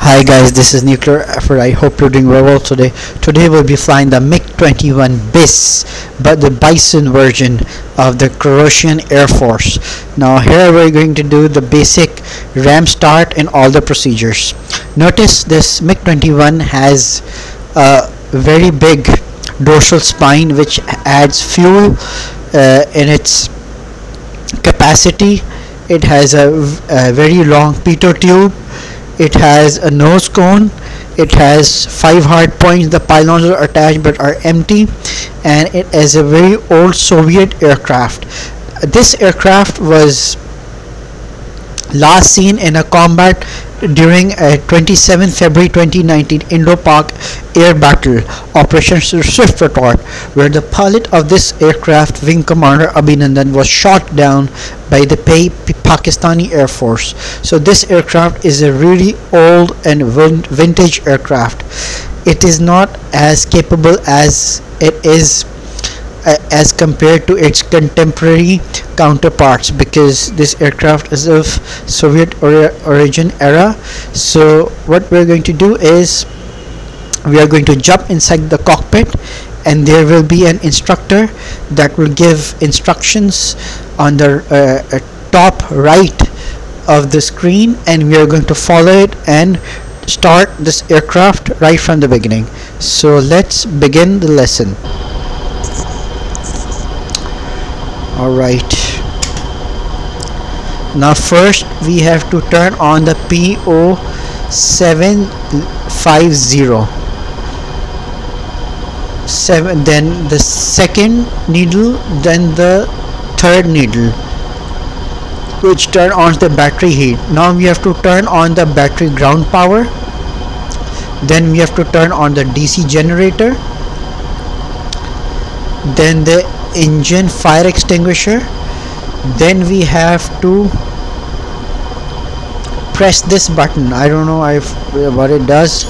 Hi guys, this is Nuclear Effort. I hope you're doing well today. Today we'll be flying the MIG-21 BIS, but the Bison version of the Croatian Air Force. Now here we're going to do the basic RAM start and all the procedures. Notice this MIG-21 has a very big dorsal spine which adds fuel in its capacity. It has a very long pitot tube. It has a nose cone. It has 5 hard points. The pylons are attached but are empty, and it is a very old Soviet aircraft. This aircraft was last seen in a combat during a 27 February 2019 Indo-Pak air battle, Operation Swift Retort, where the pilot of this aircraft, Wing Commander Abhinandan, was shot down by the Pakistani Air Force. So this aircraft is a really old and vintage aircraft. It is not as capable as it is as compared to its contemporary counterparts, because this aircraft is of Soviet origin era. So what we're going to do is we are going to jump inside the cockpit, and there will be an instructor that will give instructions on the top right of the screen, and we are going to follow it and start this aircraft right from the beginning. So let's begin the lesson. Alright, now first we have to turn on the PO750, then the second needle, then the third needle, which turn on the battery heat. Now we have to turn on the battery ground power, then we have to turn on the DC generator, then the engine fire extinguisher, then we have to press this button. I don't know what it does,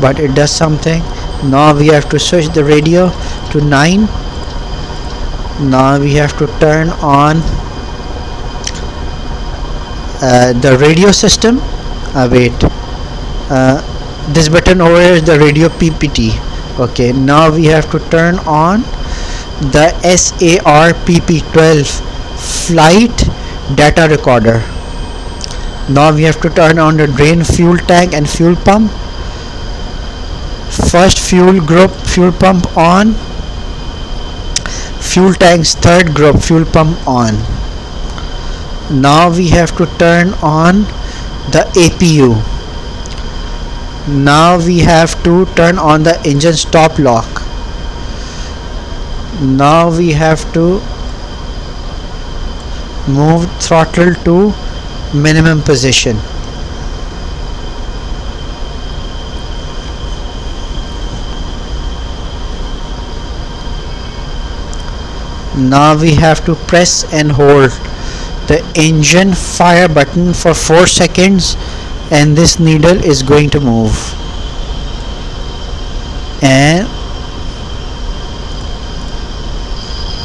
but it does something. Now we have to switch the radio to 9. Now we have to turn on the radio system. This button over here is the radio PPT. Okay, now we have to turn on the SAR-PP12 flight data recorder. Now we have to turn on the drain fuel tank and fuel pump. First fuel group fuel pump on, fuel tank's third group fuel pump on. Now we have to turn on the APU. Now we have to turn on the engine stop lock. Now we have to move throttle to minimum position. Now we have to press and hold the engine fire button for 4 seconds, and this needle is going to move, and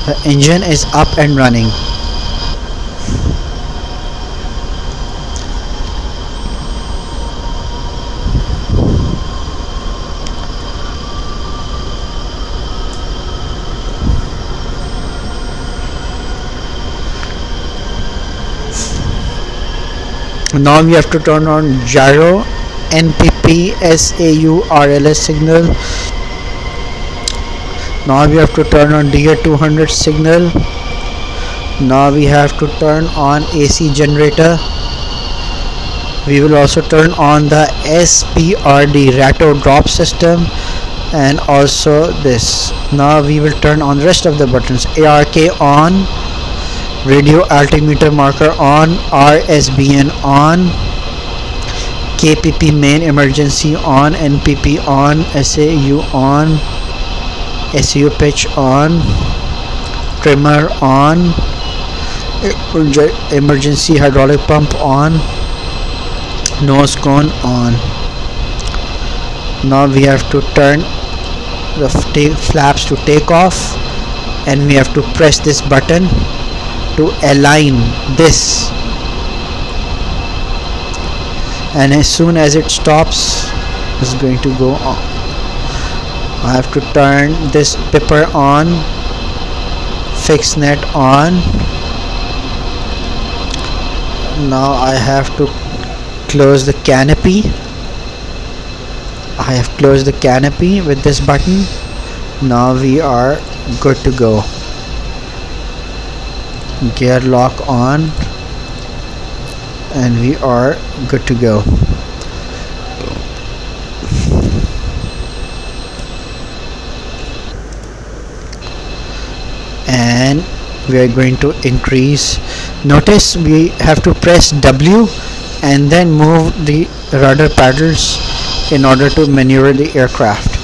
the engine is up and running. Now we have to turn on gyro, NPP, SAU, RLS signal. Now we have to turn on DA200 signal. Now we have to turn on AC generator. We will also turn on the SPRD ratio drop system, and also this. Now we will turn on the rest of the buttons. ARK on, radio altimeter marker on, RSBN on, KPP main emergency on, NPP on, SAU on, SAU pitch on, trimmer on, emergency hydraulic pump on, nose cone on. Now we have to turn the flaps to take off, and we have to press this button to align this and as soon as it stops, it's going to go on. I have to turn this pipper on, fixed net on. Now I have to close the canopy. I have closed the canopy with this button. Now we are good to go. Gear lock on, and we are good to go. And we are going to increase. Notice we have to press W and then move the rudder paddles in order to maneuver the aircraft.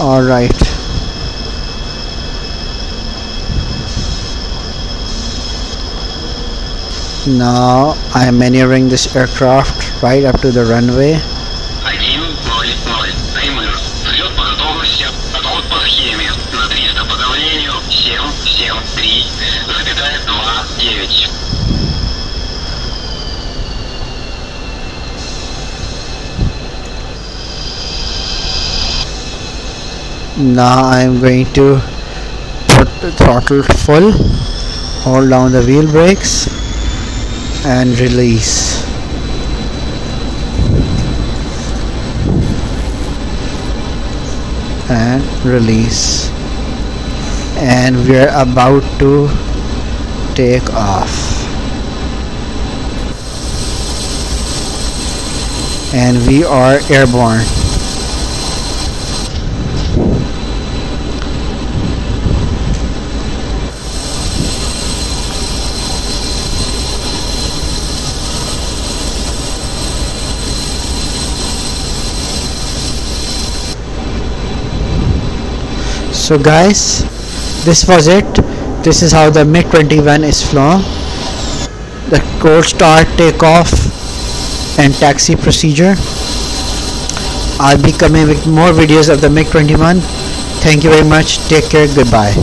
All right. Now I am maneuvering this aircraft right up to the runway. 1-0, таймер, взлет по готовности, отход по схеме, на 300 по давлению, 773,29. Now I am going to put the throttle full, hold down the wheel brakes and release. And release. And we are about to take off. And we are airborne. So guys, this was it. This is how the MIG-21 is flown. The cold start, takeoff and taxi procedure. I'll be coming with more videos of the MIG-21. Thank you very much. Take care. Goodbye.